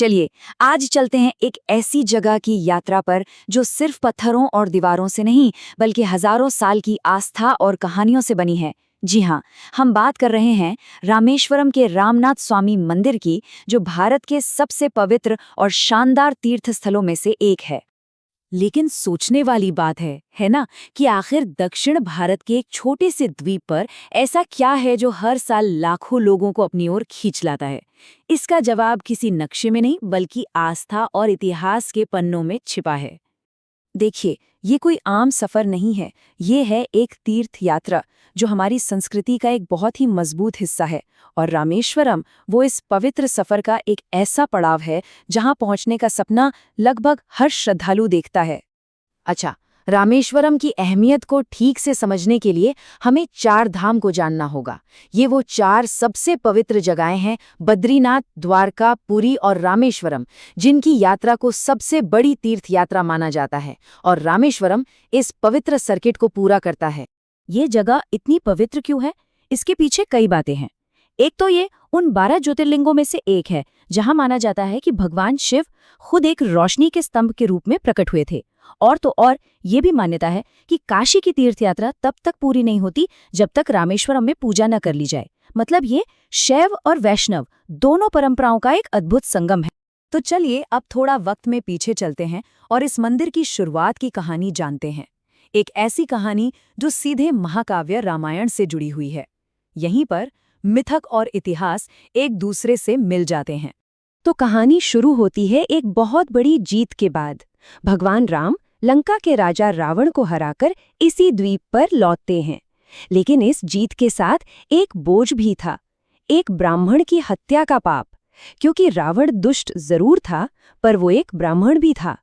चलिए आज चलते हैं एक ऐसी जगह की यात्रा पर जो सिर्फ पत्थरों और दीवारों से नहीं बल्कि हजारों साल की आस्था और कहानियों से बनी है। जी हाँ, हम बात कर रहे हैं रामेश्वरम के रामनाथ स्वामी मंदिर की, जो भारत के सबसे पवित्र और शानदार तीर्थ स्थलों में से एक है। लेकिन सोचने वाली बात है ना, कि आखिर दक्षिण भारत के एक छोटे से द्वीप पर ऐसा क्या है जो हर साल लाखों लोगों को अपनी ओर खींच लाता है। इसका जवाब किसी नक्शे में नहीं बल्कि आस्था और इतिहास के पन्नों में छिपा है। देखिए, ये कोई आम सफर नहीं है, ये है एक तीर्थ यात्रा जो हमारी संस्कृति का एक बहुत ही मजबूत हिस्सा है। और रामेश्वरम वो इस पवित्र सफर का एक ऐसा पड़ाव है जहां पहुंचने का सपना लगभग हर श्रद्धालु देखता है। अच्छा, रामेश्वरम की अहमियत को ठीक से समझने के लिए हमें 4 धाम को जानना होगा। ये वो 4 सबसे पवित्र जगहें हैं, बद्रीनाथ, द्वारका, पुरी और रामेश्वरम, जिनकी यात्रा को सबसे बड़ी तीर्थ यात्रा माना जाता है। और रामेश्वरम इस पवित्र सर्किट को पूरा करता है। ये जगह इतनी पवित्र क्यों है? इसके पीछे कई बातें हैं। एक तो ये उन 12 ज्योतिर्लिंगों में से एक है जहां माना जाता है कि भगवान शिव खुद एक रोशनी के स्तंभ के रूप में प्रकट हुए थे। और तो और ये भी मान्यता है कि काशी की तीर्थ यात्रा तब तक पूरी नहीं होती जब तक रामेश्वरम में पूजा न कर ली जाए। मतलब ये शैव और वैष्णव दोनों परंपराओं का एक अद्भुत संगम है। तो चलिए अब थोड़ा वक्त में पीछे चलते हैं और इस मंदिर की शुरुआत की कहानी जानते हैं। एक ऐसी कहानी जो सीधे महाकाव्य रामायण से जुड़ी हुई है। यहीं पर मिथक और इतिहास एक दूसरे से मिल जाते हैं। तो कहानी शुरू होती है एक बहुत बड़ी जीत के बाद। भगवान राम लंका के राजा रावण को हराकर इसी द्वीप पर लौटते हैं। लेकिन इस जीत के साथ एक बोझ भी था, एक ब्राह्मण की हत्या का पाप। क्योंकि रावण दुष्ट जरूर था, पर वो एक ब्राह्मण भी था।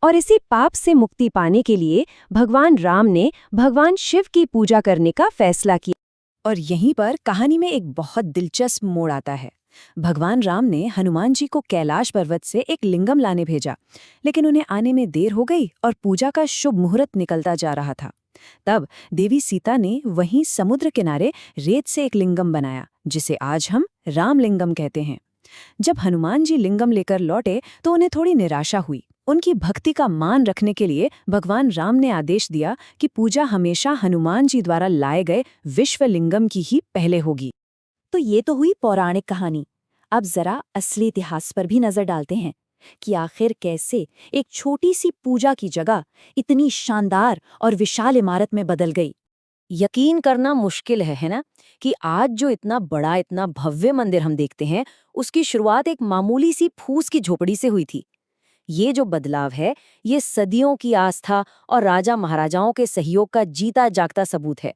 और इसी पाप से मुक्ति पाने के लिए भगवान राम ने भगवान शिव की पूजा करने का फैसला किया। और यहीं पर कहानी में एक बहुत दिलचस्प मोड़ आता है। भगवान राम ने हनुमान जी को कैलाश पर्वत से एक लिंगम लाने भेजा, लेकिन उन्हें आने में देर हो गई और पूजा का शुभ मुहूर्त निकलता जा रहा था। तब देवी सीता ने वहीं समुद्र किनारे रेत से एक लिंगम बनाया, जिसे आज हम रामलिंगम कहते हैं। जब हनुमान जी लिंगम लेकर लौटे तो उन्हें थोड़ी निराशा हुई। उनकी भक्ति का मान रखने के लिए भगवान राम ने आदेश दिया कि पूजा हमेशा हनुमान जी द्वारा लाए गए विश्वलिंगम की ही पहले होगी। तो ये तो हुई पौराणिक कहानी। अब जरा असली इतिहास पर भी नजर डालते हैं कि आखिर कैसे एक छोटी सी पूजा की जगह इतनी शानदार और विशाल इमारत में बदल गई। यकीन करना मुश्किल है ना, कि आज जो इतना बड़ा इतना भव्य मंदिर हम देखते हैं, उसकी शुरुआत एक मामूली सी फूस की झोपड़ी से हुई थी। ये जो बदलाव है, ये सदियों की आस्था और राजा महाराजाओं के सहयोग का जीता जागता सबूत है।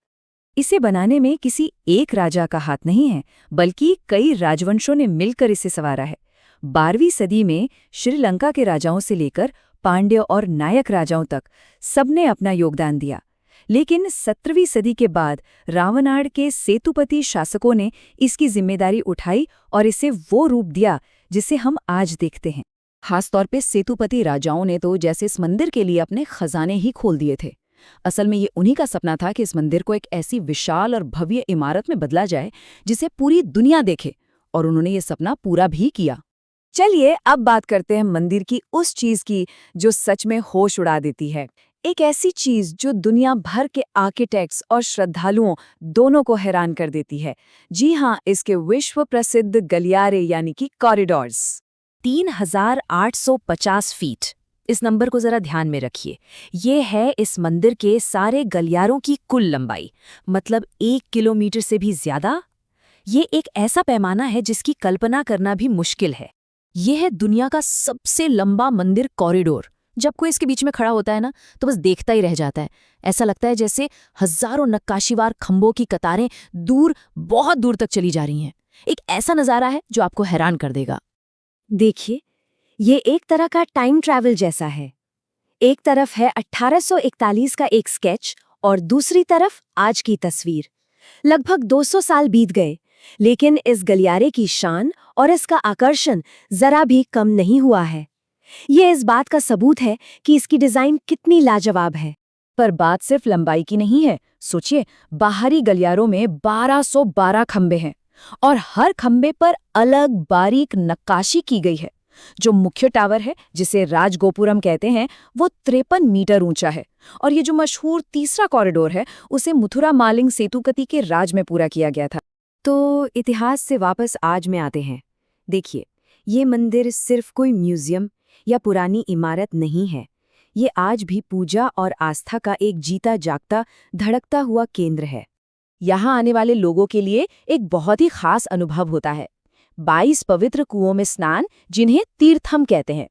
इसे बनाने में किसी एक राजा का हाथ नहीं है, बल्कि कई राजवंशों ने मिलकर इसे संवारा है। 12वीं सदी में श्रीलंका के राजाओं से लेकर पांड्य और नायक राजाओं तक सबने अपना योगदान दिया। लेकिन 17वीं सदी के बाद रावनाड़ के सेतुपति शासकों ने इसकी जिम्मेदारी उठाई और इसे वो रूप दिया जिसे हम आज देखते हैं। खासतौर पे सेतुपति राजाओं ने तो जैसे इस मंदिर के लिए अपने खजाने ही खोल दिए थे। असल में ये उन्हीं का सपना था कि इस मंदिर को एक ऐसी विशाल और भव्य इमारत में बदला जाए जिसे पूरी दुनिया देखे, और उन्होंने ये सपना पूरा भी किया। चलिए अब बात करते हैं मंदिर की उस चीज की जो सच में होश उड़ा देती है। एक ऐसी चीज जो दुनिया भर के आर्किटेक्ट्स और श्रद्धालुओं दोनों को हैरान कर देती है। जी हाँ, इसके विश्व प्रसिद्ध गलियारे यानी कि कॉरिडोर्स। 3850 फीट। इस नंबर को जरा ध्यान में रखिए। ये है इस मंदिर के सारे गलियारों की कुल लंबाई, मतलब 1 किलोमीटर से भी ज्यादा। ये एक ऐसा पैमाना है जिसकी कल्पना करना भी मुश्किल है। ये है दुनिया का सबसे लंबा मंदिर कॉरिडोर। जब कोई इसके बीच में खड़ा होता है ना, तो बस देखता ही रह जाता है। ऐसा लगता है जैसे हजारों नक्काशीवार खंभों की कतारें बहुत दूर तक चली जा रही हैं। एक ऐसा नजारा है जो आपको हैरान कर देगा। देखिए, ये एक तरह का टाइम ट्रैवल जैसा है। एक तरफ है 1841 का एक स्केच और दूसरी तरफ आज की तस्वीर। लगभग 200 साल बीत गए, लेकिन इस गलियारे की शान और इसका आकर्षण जरा भी कम नहीं हुआ है। ये इस बात का सबूत है कि इसकी डिजाइन कितनी लाजवाब है। पर बात सिर्फ लंबाई की नहीं है। सोचिए, बाहरी गलियारों में 1212 खंबे हैं और हर खंबे पर अलग बारीक नक्काशी की गई है। जो मुख्य टावर है, जिसे राजगोपुरम कहते हैं, वो 53 मीटर ऊंचा है। और ये जो मशहूर तीसरा कॉरिडोर है, उसे मथुरा मालिंग सेतुपति के राज में पूरा किया गया था। तो इतिहास से वापस आज में आते हैं। देखिए, ये मंदिर सिर्फ कोई म्यूजियम या पुरानी इमारत नहीं है। ये आज भी पूजा और आस्था का एक जीता जागता धड़कता हुआ केंद्र है। यहाँ आने वाले लोगों के लिए एक बहुत ही खास अनुभव होता है। 22 पवित्र कुओं में स्नान, जिन्हें तीर्थम कहते हैं।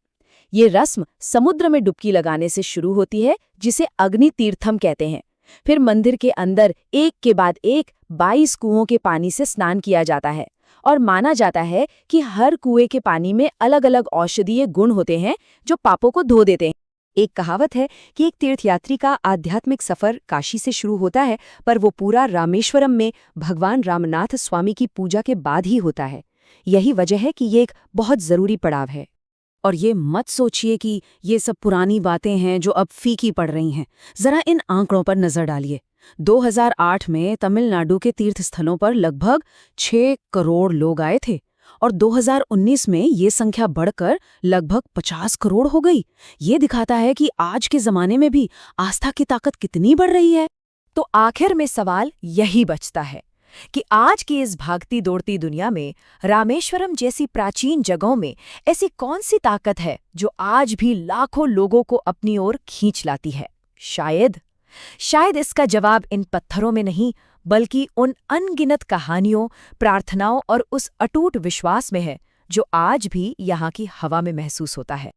ये रस्म समुद्र में डुबकी लगाने से शुरू होती है, जिसे अग्नि तीर्थम कहते हैं। फिर मंदिर के अंदर एक के बाद एक 22 कुओं के पानी से स्नान किया जाता है और माना जाता है कि हर कुएं के पानी में अलग अलग औषधीय गुण होते हैं जो पापों को धो देते हैं। एक कहावत है कि एक तीर्थयात्री का आध्यात्मिक सफर काशी से शुरू होता है, पर वो पूरा रामेश्वरम में भगवान रामनाथ स्वामी की पूजा के बाद ही होता है। यही वजह है कि ये एक बहुत जरूरी पड़ाव है। और ये मत सोचिए कि ये सब पुरानी बातें हैं जो अब फीकी पड़ रही हैं। जरा इन आंकड़ों पर नजर डालिए। 2008 में तमिलनाडु के तीर्थस्थलों पर लगभग 6 करोड़ लोग आए थे और 2019 में ये संख्या बढ़कर लगभग 50 करोड़ हो गई। ये दिखाता है कि आज के जमाने में भी आस्था की ताकत कितनी बढ़ रही है। तो आखिर में सवाल यही बचता है कि आज की इस भागती दौड़ती दुनिया में रामेश्वरम जैसी प्राचीन जगहों में ऐसी कौन सी ताकत है जो आज भी लाखों लोगों को अपनी ओर खींच लाती है। शायद इसका जवाब इन पत्थरों में नहीं, बल्कि उन अनगिनत कहानियों, प्रार्थनाओं और उस अटूट विश्वास में है जो आज भी यहाँ की हवा में महसूस होता है।